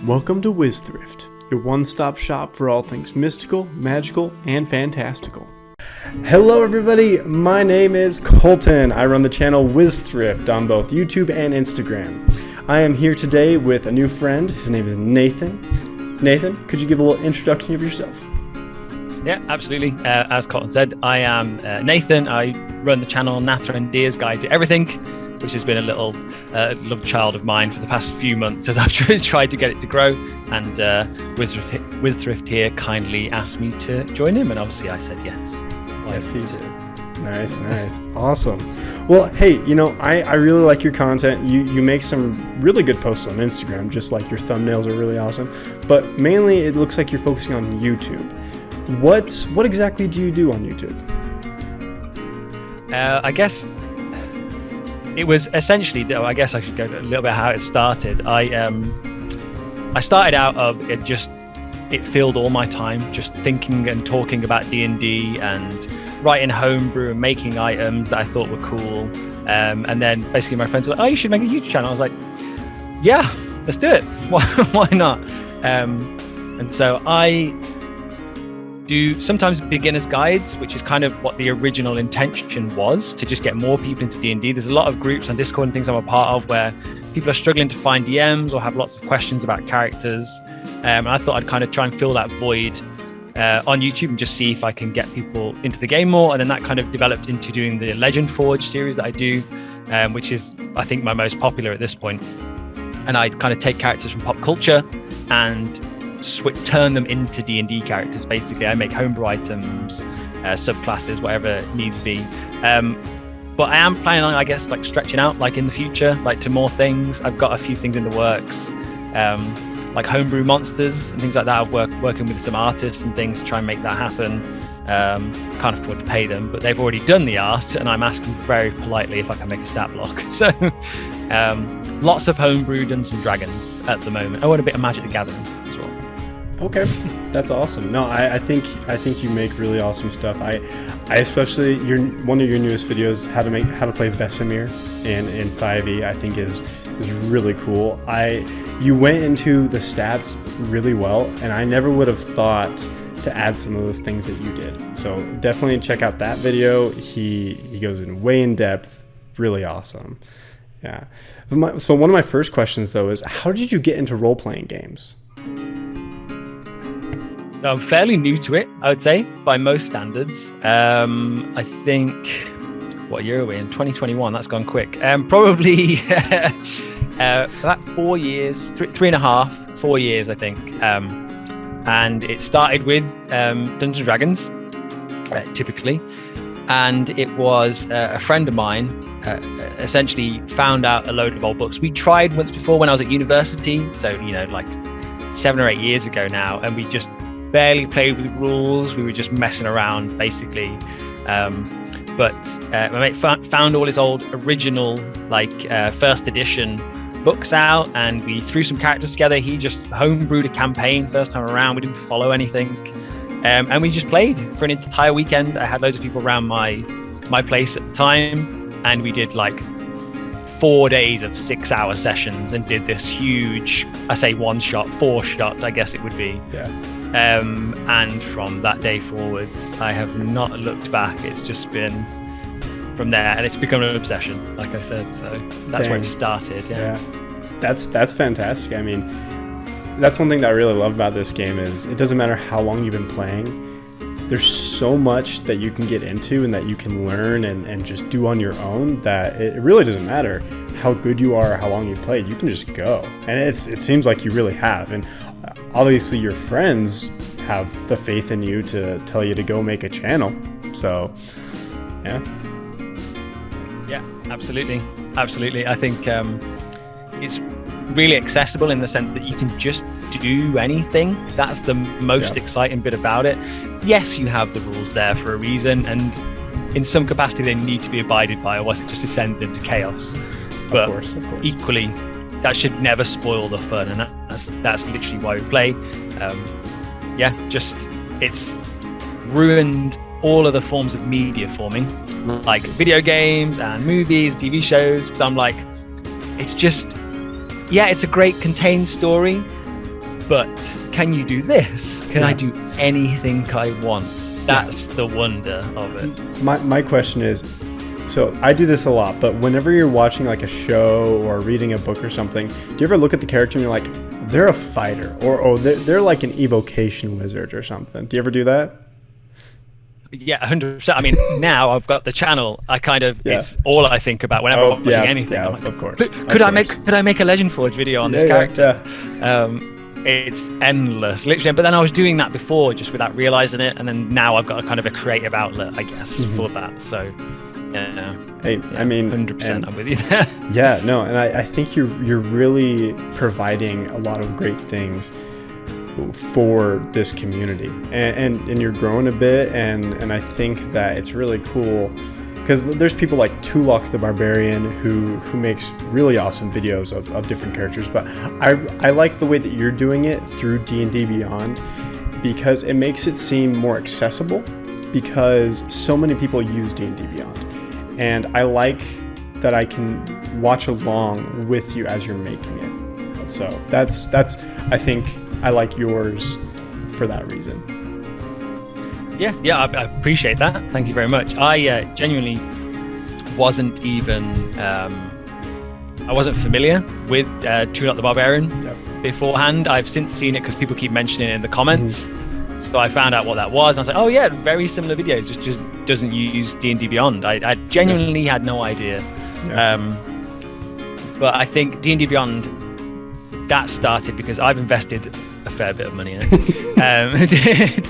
Welcome to WizThrift, your one-stop shop for all things mystical, magical, and fantastical. Hello everybody, my name is Colton. I run the channel WizThrift on both YouTube and Instagram. I am here today with a new friend. His name is Nathan. Nathan, could you give a little introduction of yourself? Yeah, absolutely. As Colton said, I am Nathan. I run the channel Nathrandir's Guide to Everything, which has been a little love child of mine for the past few months as I've tried to get it to grow. And WizThrift here kindly asked me to join him, and obviously I said yes. Yes, he did. Nice. Awesome. Well, hey, I really like your content. You make some really good posts on Instagram, just like your thumbnails are really awesome. But mainly it looks like you're focusing on YouTube. What exactly do you do on YouTube? I guess it was essentially, I guess I should go a little bit how it started. I started out of it filled all my time just thinking and talking about D&D and writing homebrew and making items that I thought were cool. And then basically my friends were like, oh, you should make a YouTube channel. I was like, yeah, let's do it. Why not? And so I do sometimes beginner's guides, which is kind of what the original intention was, to just get more people into D&D. There's a lot of groups on Discord and things I'm a part of where people are struggling to find DMs or have lots of questions about characters. And I thought I'd kind of try and fill that void on YouTube and just see if I can get people into the game more. And then that kind of developed into doing the Legend Forge series that I do, which is, I think, my most popular at this point. And I kind of take characters from pop culture and turn them into D&D characters. Basically, I make homebrew items, subclasses, whatever it needs to be. But I am planning on, I guess, like stretching out, like in the future, like to more things. I've got a few things in the works, like homebrew monsters and things like that. I'm working with some artists and things to try and make that happen. Can't afford to pay them, but they've already done the art, and I'm asking very politely if I can make a stat block. So lots of homebrew Dungeons and Dragons at the moment. I want a bit of Magic the Gathering. Okay, that's awesome. No, I think you make really awesome stuff. I especially one of your newest videos, how to play Vesemir in 5e, I think is really cool. You went into the stats really well, and I never would have thought to add some of those things that you did. So definitely check out that video. He goes in way in depth, really awesome. Yeah. So one of my first questions though is, how did you get into role-playing games? So I'm fairly new to it, I would say, by most standards. I think, what year are we in? 2021, that's gone quick. Probably about 4 years, 3.5, 4 years, I think. And it started with Dungeons & Dragons, typically. And it was a friend of mine essentially found out a load of old books. We tried once before when I was at university, so, like 7 or 8 years ago now, and we just barely played with rules. We were just messing around, basically. But my mate found all his old original, first edition books out, and we threw some characters together. He just homebrewed a campaign first time around. We didn't follow anything, and we just played for an entire weekend. I had loads of people around my place at the time, and we did 4 days of 6-hour sessions and did this huge, I say 4-shot, I guess it would be. Yeah. And from that day forwards, I have not looked back. It's just been from there, and it's become an obsession, like I said. So that's where it started. Yeah. That's fantastic. I mean, that's one thing that I really love about this game is it doesn't matter how long you've been playing. There's so much that you can get into and that you can learn and just do on your own that it really doesn't matter how good you are or how long you played. You can just go, and it seems like you really have. And obviously your friends have the faith in you to tell you to go make a channel. So, yeah. Yeah, absolutely. I think it's really accessible in the sense that you can just do anything. That's the most exciting bit about it. Yes, you have the rules there for a reason, and in some capacity they need to be abided by, or else it just descends into chaos. But of course. Equally, that should never spoil the fun, and that's literally why we play. It's ruined all of the forms of media for me, like video games and movies, TV shows, because I'm like, it's just, it's a great contained story, but can you do this? Can I do anything I want? That's the wonder of it. My question is, so I do this a lot, but whenever you're watching like a show or reading a book or something, do you ever look at the character and you're like, they're a fighter, or they're like an evocation wizard or something? Do you ever do that? Yeah, 100%. I mean, now I've got the channel. I kind of it's all I think about whenever I'm watching anything. Yeah, like, of course. Could I make a Legend Forge video on this character? Yeah. It's endless, literally. But then I was doing that before, just without realizing it, and then now I've got a kind of a creative outlet, I guess, for that. So, yeah. Hey, I mean, 100%. I'm with you there. Yeah, no, and I think you're really providing a lot of great things for this community, and you're growing a bit, and I think that it's really cool because there's people like Tulok the Barbarian who makes really awesome videos of different characters, but I like the way that you're doing it through D&D Beyond, because it makes it seem more accessible, because so many people use D&D Beyond, and I like that I can watch along with you as you're making it. So that's I think I like yours for that reason. Yeah, I appreciate that. Thank you very much. I genuinely wasn't even I wasn't familiar with Tulok the Barbarian beforehand. I've since seen it because people keep mentioning it in the comments. So I found out what that was, and I was like, oh yeah, very similar videos, just doesn't use D&D Beyond. I genuinely had no idea. But I think D&D Beyond, that started because I've invested a fair bit of money in it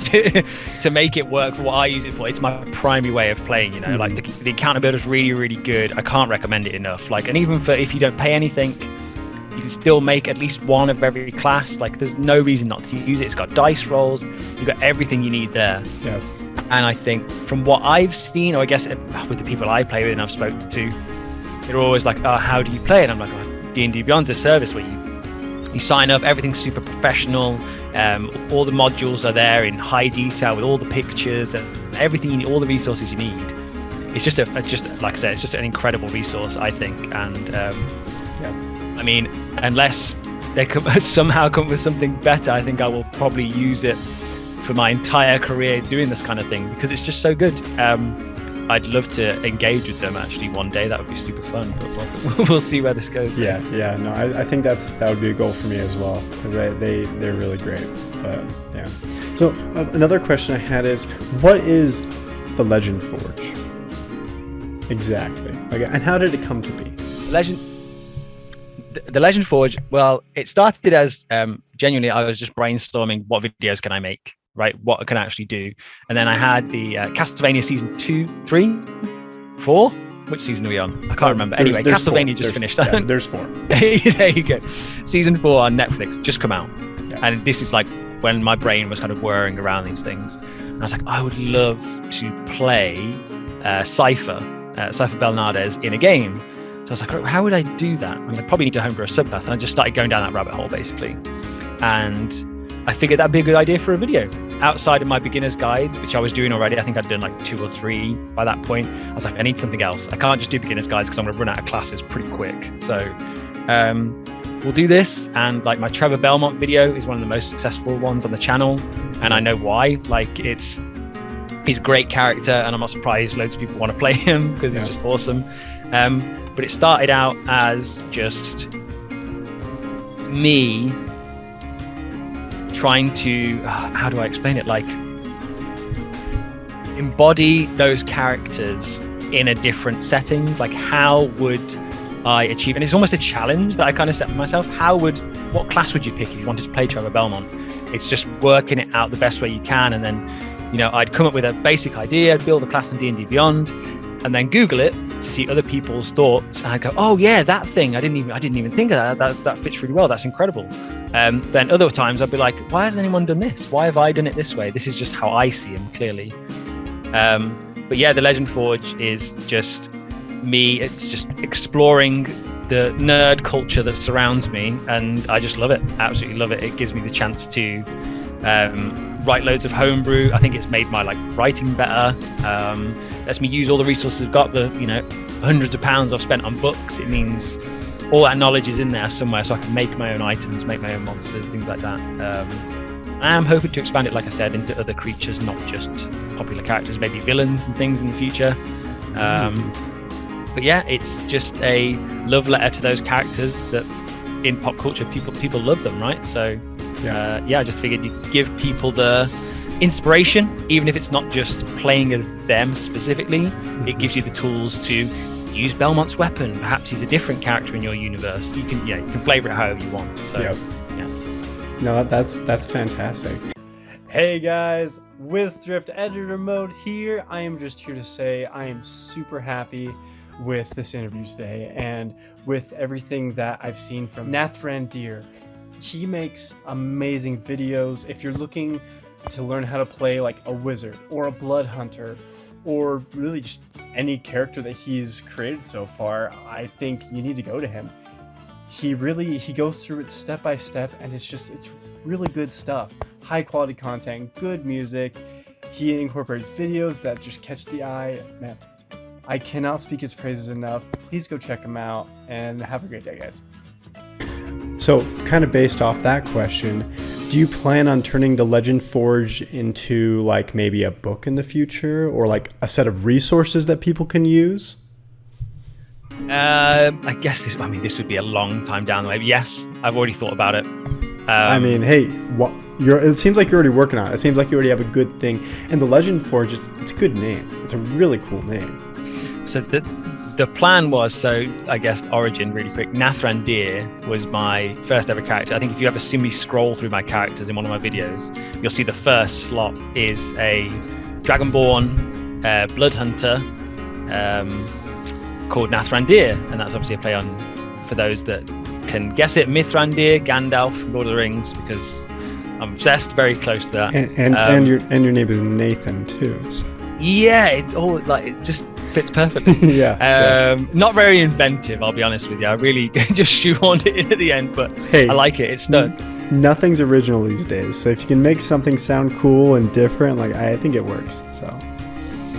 to make it work for what I use it for. It's my primary way of playing, you know. Like the encounter builder is really, really good. I can't recommend it enough. Like, and even for if you don't pay anything, you can still make at least one of every class. Like, there's no reason not to use it. It's got dice rolls. You've got everything you need there. Yeah. And I think from what I've seen, or I guess with the people I play with and I've spoken to, they're always like, oh, how do you play it? And I'm like, oh, D&D Beyond's a service where you sign up, everything's super professional, all the modules are there in high detail with all the pictures and everything you need, all the resources you need. It's just like I said, it's just an incredible resource, I think. And I mean, unless they somehow come up with something better, I think I will probably use it for my entire career doing this kind of thing, because it's just so good. I'd love to engage with them actually one day. That would be super fun, but we'll see where this goes. Yeah, no, I think that would be a goal for me as well, because they're really great. But yeah. So another question I had is, what is the Legend Forge exactly? Okay, and how did it come to be? The Legend Forge. Well, it started as genuinely I was just brainstorming what videos can I make. Right, what can I actually do? And then I had the Castlevania season 2, 3, 4. Which season are we on? I can't remember. Anyway, Castlevania just finished. Yeah, there's 4. There you go. Season 4 on Netflix just come out. Yeah. And this is like when my brain was kind of whirring around these things. And I was like, I would love to play Cypher Belnades in a game. So I was like, how would I do that? I mean, I probably need to homebrew a subclass. And I just started going down that rabbit hole, basically. And I figured that'd be a good idea for a video. Outside of my beginner's guides, which I was doing already, I think I'd done like 2 or 3 by that point. I was like, I need something else. I can't just do beginner's guides because I'm going to run out of classes pretty quick. So we'll do this. And like my Trevor Belmont video is one of the most successful ones on the channel. And I know why. Like he's a great character, and I'm not surprised loads of people want to play him because he's just awesome. But it started out as just me trying to, how do I explain it? Like, embody those characters in a different setting. Like, how would I achieve? And it's almost a challenge that I kind of set for myself. What class would you pick if you wanted to play Trevor Belmont? It's just working it out the best way you can. And then, you know, I'd come up with a basic idea, I'd build a class in D&D Beyond, and then Google it to see other people's thoughts. And I'd go, oh yeah, that thing. I didn't even think of that. That fits really well. That's incredible. Then other times I'd be like, why hasn't anyone done this? Why have I done it this way? This is just how I see him clearly. But yeah, the Legend Forge is just me. It's just exploring the nerd culture that surrounds me, and I just love it. Absolutely love it. It gives me the chance to write loads of homebrew. I think it's made my writing better. Lets me use all the resources I've got. The hundreds of pounds I've spent on books. It means all that knowledge is in there somewhere, so I can make my own items, make my own monsters, things like that. I am hoping to expand it, like I said, into other creatures, not just popular characters, maybe villains and things in the future. But yeah, it's just a love letter to those characters that in pop culture people love them, right? So I just figured you'd give people the inspiration, even if it's not just playing as them specifically. It gives you the tools to use Belmont's weapon. Perhaps he's a different character in your universe. You can flavor it however you want. So no, that's fantastic. Hey guys, WizThrift editor mode here. I am just here to say I am super happy with this interview today and with everything that I've seen from Nathrandir. He makes amazing videos. If you're looking to learn how to play like a wizard or a blood hunter, or really just any character that he's created so far, I think you need to go to him. He goes through it step by step, and it's really good stuff. High quality content, good music. He incorporates videos that just catch the eye. Man, I cannot speak his praises enough. Please go check him out, and have a great day, guys. So, kind of based off that question, do you plan on turning the Legend Forge into like maybe a book in the future, or like a set of resources that people can use? I guess this would be a long time down the way. But yes, I've already thought about it. It seems like you're already working on it. It seems like you already have a good thing. And the Legend Forge, it's a good name. It's a really cool name. So the plan was, so I guess origin really quick, Nathrandir was my first ever character. I think if you ever see me scroll through my characters in one of my videos, you'll see the first slot is a Dragonborn blood hunter called Nathrandir, and that's obviously a play on, for those that can guess it, Mithrandir, Gandalf from Lord of the Rings, because I'm obsessed, very close to that. And your name is Nathan too. So. Yeah, it just fits perfectly. Not very inventive, I'll be honest with you. I really just shoehorned it in at the end, but hey, I like it. It's stuck. Nothing's original these days, so if you can make something sound cool and different, like I think it works. So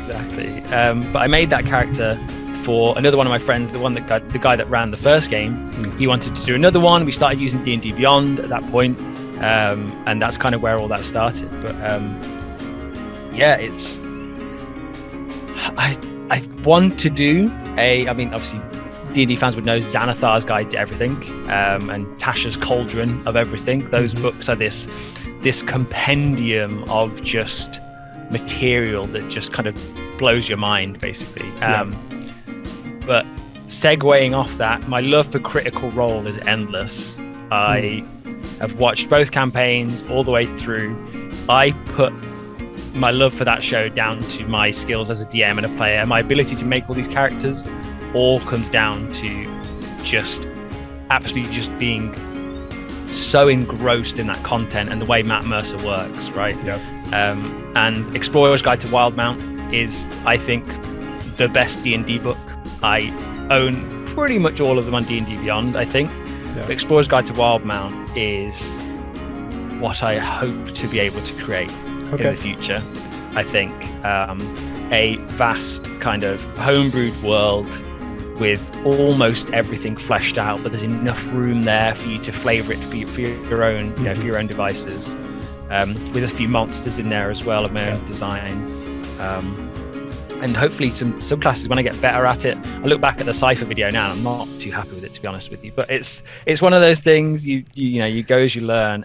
exactly. But I made that character for another one of my friends, the guy that ran the first game. He wanted to do another one. We started using D&D Beyond at that point, and that's kind of where all that started. But it's I want to do obviously D&D fans would know Xanathar's Guide to Everything, and Tasha's Cauldron of Everything. Those books are this compendium of just material that just kind of blows your mind, basically. But segueing off that, my love for Critical Role is endless. I have watched both campaigns all the way through. I put my love for that show down to my skills as a DM and a player. My ability to make all these characters all comes down to just absolutely just being so engrossed in that content and the way Matt Mercer works, right? And Explorer's Guide to Wildmount is, I think, the best D&D book. I own pretty much all of them on D&D Beyond, I think. But Explorer's Guide to Wildmount is what I hope to be able to create in the future. I think a vast kind of homebrewed world with almost everything fleshed out, but there's enough room there for you to flavor it for your own, for your own devices, with a few monsters in there as well of my own design. And hopefully some subclasses when I get better at it. I look back at the Cypher video now and I'm not too happy with it, to be honest with you. But it's one of those things you go as you learn.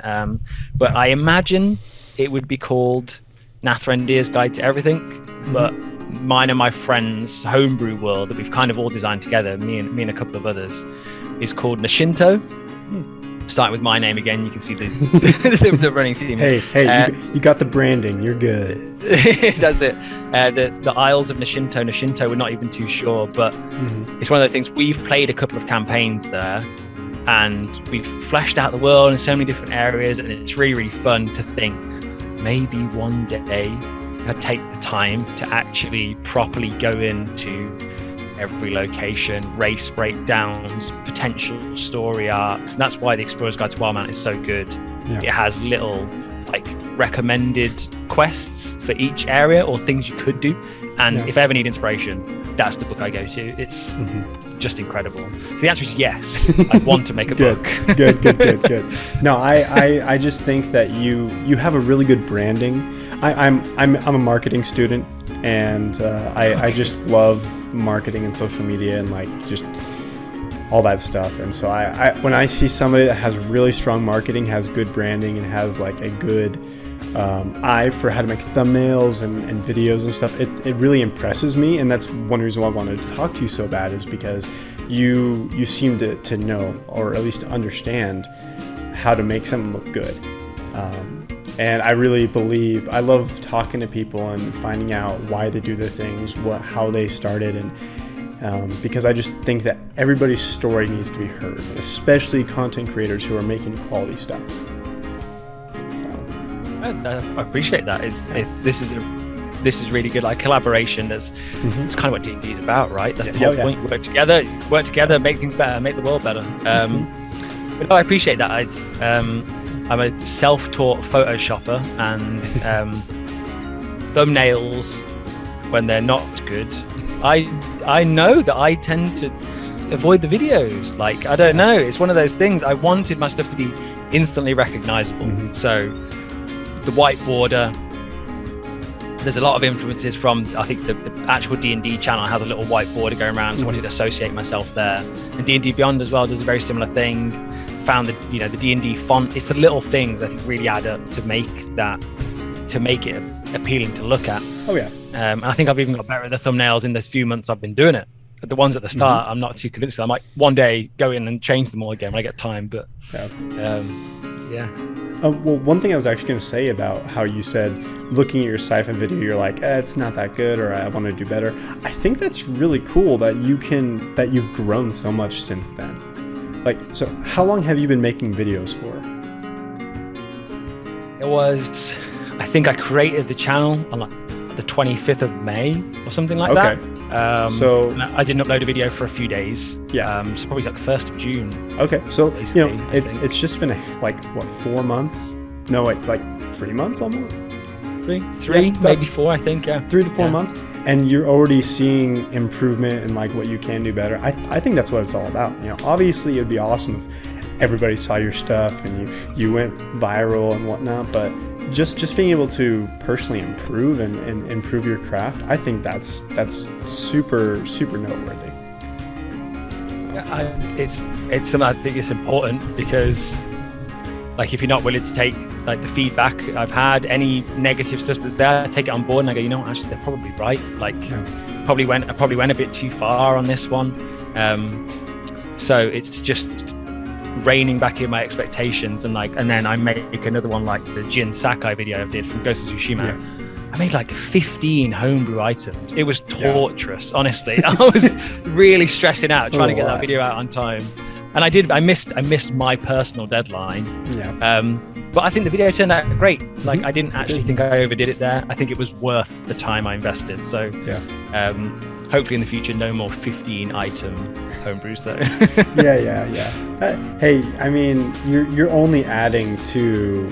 But I imagine it would be called Nathrandir's Guide to Everything. But mine and my friends' homebrew world that we've kind of all designed together, me and a couple of others, is called Nashinto. Starting with my name again, you can see the running theme. Hey, you got the branding. You're good. That's it. The Isles of Nashinto, we're not even too sure, but it's one of those things. We've played a couple of campaigns there, and we've fleshed out the world in so many different areas, and it's really, really fun to think maybe one day I'd take the time to actually properly go into every location, race breakdowns, potential story arcs. And that's why the Explorer's Guide to Wildmount is so good. It has little recommended quests for each area or things you could do. And if I ever need inspiration, that's the book I go to. It's just incredible. So the answer is yes. I want to make a book. Good. No, I just think that you have a really good branding. I'm a marketing student, and I just love marketing and social media and like just all that stuff. And so I when I see somebody that has really strong marketing, has good branding, and has like a good eye for how to make thumbnails and videos and stuff, it really impresses me. And that's one reason why I wanted to talk to you so bad, is because you seem to know, or at least to understand, how to make something look good. And I really believe, I love talking to people and finding out why they do their things, how they started, and because I just think that everybody's story needs to be heard, especially content creators who are making quality stuff. I appreciate that. This is really good. Like collaboration. It's kind of what D&D is about, right? That's the whole point. Work together, make things better, make the world better. But no, I appreciate that. I'm a self-taught photoshopper, and thumbnails, when they're not good, I know that I tend to avoid the videos. Like, I don't know. It's one of those things. I wanted my stuff to be instantly recognizable. So the white border, there's a lot of influences from, I think the actual D&D channel has a little white border going around, so I wanted to associate myself there. And D&D Beyond as well does a very similar thing. Found the the D&D font. It's the little things I think really add up to make it appealing to look at. And I think I've even got better at the thumbnails in the few months I've been doing it. But the ones at the start, I'm not too convinced. I might one day go in and change them all again when I get time. But well, one thing I was actually going to say about how you said looking at your Siphon video, you're like, it's not that good, or I want to do better. I think that's really cool that you've grown so much since then. Like, so how long have you been making videos for? I think I created the channel on like the 25th of May or something like that. So I didn't upload a video for a few days. So probably like the 1st of June. Okay, so it's just been like what, 4 months? No, wait, like 3 months almost. Three, maybe 4. I think 3 to 4 months, and you're already seeing improvement in like what you can do better. I think that's what it's all about. Obviously it'd be awesome if everybody saw your stuff and you went viral and whatnot, but just being able to personally improve and improve your craft, I think that's super noteworthy. It's something I think it's important, because like if you're not willing to take like the feedback I've had, any negative stuff that's there, I take it on board and I go, you know what, actually they're probably right. Like I probably went a bit too far on this one. So it's just reining back in my expectations, and then I make another one like the Jin Sakai video I did from Ghost of Tsushima. I made like 15 homebrew items. It was torturous, honestly. I was really stressing out trying to get that video out on time, and I missed my personal deadline. But I think the video turned out great. Like I didn't actually think I overdid it there. I think it was worth the time I invested. So hopefully in the future, no more 15 item homebrews though. Hey, I mean, you're only adding to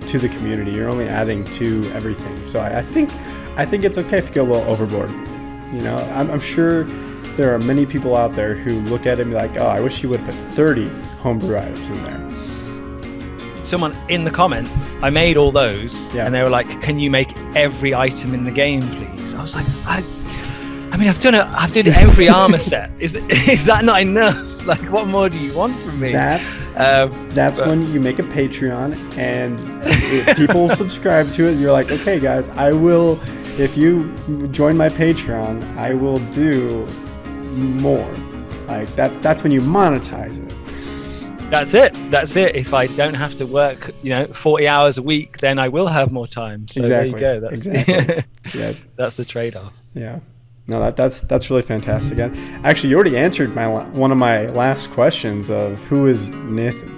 the community. You're only adding to everything. So I think it's okay if you go a little overboard. I'm sure there are many people out there who look at it and be like, oh, I wish you would have put 30 homebrew items in there. Someone in the comments, I made all those, and they were like, can you make every item in the game, please? I was like, I mean, I've done every armor set. Is that not enough? Like, what more do you want from me? That's when you make a Patreon, and if people subscribe to it, you're like, okay, guys, I will. If you join my Patreon, I will do more. Like that's when you monetize it. That's it. If I don't have to work, 40 hours a week, then I will have more time. So exactly. There you go. Exactly. That's the trade-off. Yeah. No, that's really fantastic. Actually, you already answered one of my last questions of who is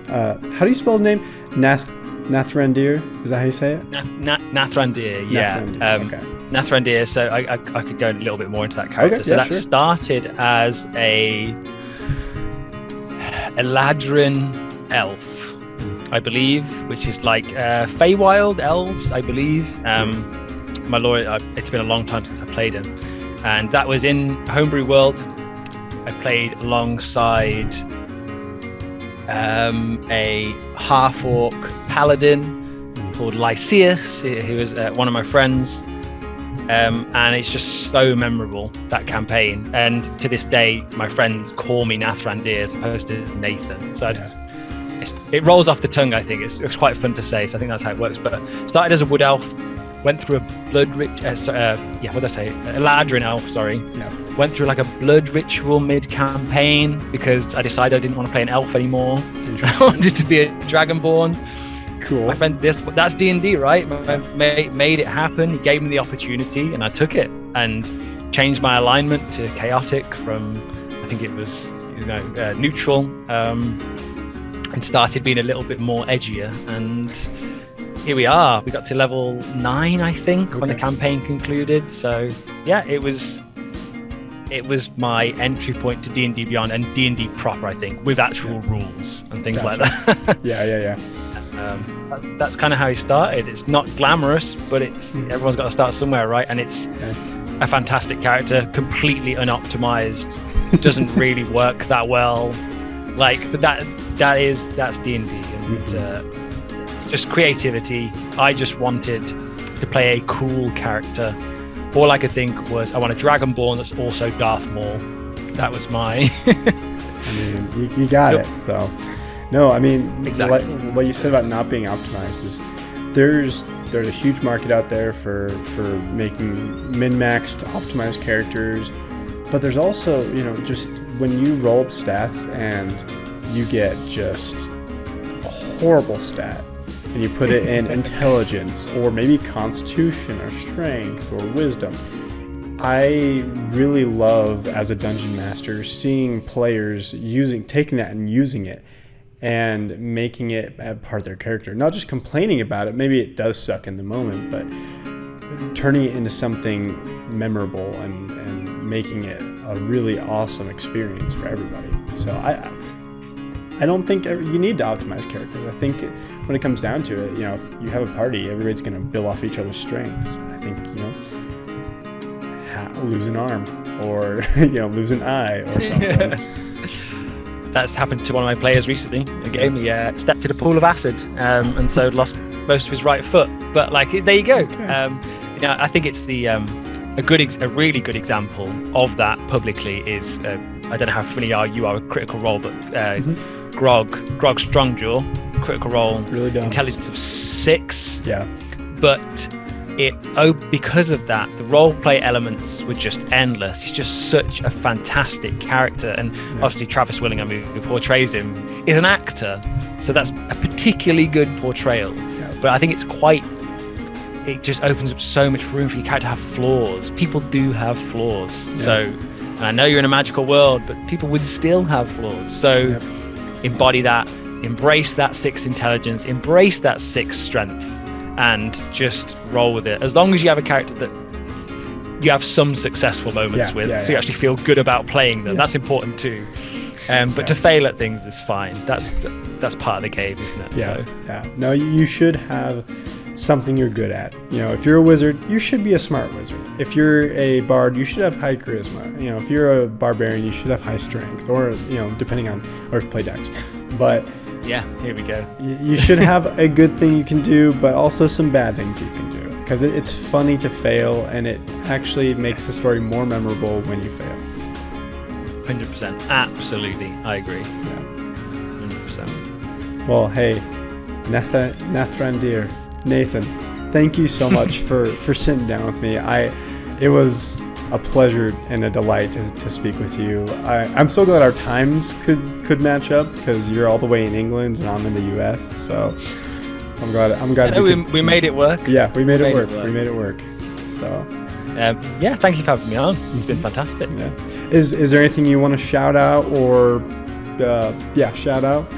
how do you spell his name? Nathrandir? Is that how you say it? Nathrandir. Yeah. Nathrandir. Okay. Nathrandir. So I could go a little bit more into that character. Okay, that started as a Eladrin elf, I believe, which is like Feywild elves, I believe. My lord, it's been a long time since I played him. And that was in Homebrew World. I played alongside a half-orc paladin called Lyceus, who was one of my friends. And it's just so memorable, that campaign. And to this day, my friends call me Nathrandir as opposed to Nathan. So it rolls off the tongue, I think. It's quite fun to say, so I think that's how it works. But started as a wood elf, went through a Eladrin elf, sorry. Yeah. Went through like a blood ritual mid-campaign because I decided I didn't want to play an elf anymore. I wanted to be a dragonborn. Cool. My friend, that's D&D, right? My friend made it happen. He gave me the opportunity, and I took it and changed my alignment to chaotic from, I think it was, neutral, and started being a little bit more edgier. And here we are. We got to level 9, I think, when the campaign concluded. So yeah, it was my entry point to D&D Beyond and D&D proper, I think, with actual rules and things like that. Yeah. That's kind of how he started. It's not glamorous, but everyone's got to start somewhere, right? And it's a fantastic character, completely unoptimized, doesn't really work that well. But that's D&D, and just creativity. I just wanted to play a cool character. All I could think was, I want a Dragonborn that's also Darth Maul. That was my. I mean, you got it. So. No, I mean, exactly. What you said about not being optimized is there's a huge market out there for making min-maxed optimized characters, but there's also, just when you roll up stats and you get just a horrible stat and you put it in intelligence or maybe constitution or strength or wisdom. I really love, as a dungeon master, seeing players taking that and using it and making it a part of their character. Not just complaining about it, maybe it does suck in the moment, but turning it into something memorable and making it a really awesome experience for everybody. So I don't think you need to optimize characters. I think when it comes down to it, if you have a party, everybody's going to build off each other's strengths. I think, lose an arm or, lose an eye or something. That's happened to one of my players recently. A game, he stepped in a pool of acid, and so lost most of his right foot. But there you go. Okay. I think it's a really good example of that publicly is I don't know how familiar you are with Critical Role, but Grog Strongjaw, Critical Role, really dumb. Intelligence of 6. Yeah. But because of that, the role play elements were just endless. He's just such a fantastic character, and obviously Travis Willingham, who portrays him, is an actor, so that's a particularly good portrayal. Yeah. But I think it just opens up so much room for your character to have flaws. People do have flaws, so, and I know you're in a magical world, but people would still have flaws. So embody that, embrace that 6 intelligence, embrace that 6 strength, and just roll with it. As long as you have a character that you have some successful moments with, so you actually feel good about playing them. That's important too. But to fail at things is fine. That's part of the game, isn't it? Yeah. No, you should have something you're good at. If you're a wizard, you should be a smart wizard. If you're a bard, you should have high charisma. If you're a barbarian, you should have high strength, or depending on, or if you play dex. But yeah, here we go. You should have a good thing you can do, but also some bad things you can do. Because it's funny to fail, and it actually makes the story more memorable when you fail. 100%. Absolutely. I agree. Yeah. 100%. Well, hey, Nathrandir, Nathan, thank you so much for sitting down with me. It was a pleasure and a delight to speak with you. I'm so glad our times could match up, because you're all the way in England and I'm in the US. So I'm glad we made it work. Yeah, we made it work. We made it work. So thank you for having me on. It's been fantastic. Yeah. Is there anything you want to shout out or shout out?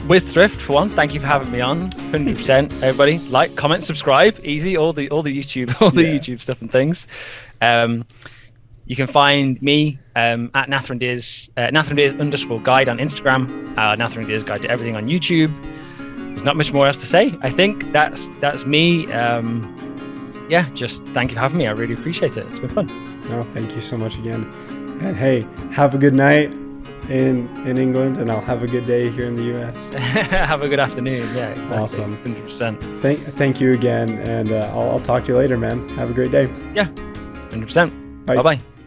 WizThrift, for one, thank you for having me on. 100%. Everybody, like, comment, subscribe, easy. All the YouTube, YouTube stuff and things. You can find me at Nathrandir's _guide on Instagram. Nathrandir's guide to everything on YouTube. There's not much more else to say. I think that's me. Just thank you for having me. I really appreciate it. It's been fun. No, thank you so much again. And hey, have a good night in England, and I'll have a good day here in the US. Have a good afternoon. Yeah, exactly. Awesome. 100%. Thank you again, and I'll talk to you later, man. Have a great day. Yeah, 100%. Bye. Bye-bye.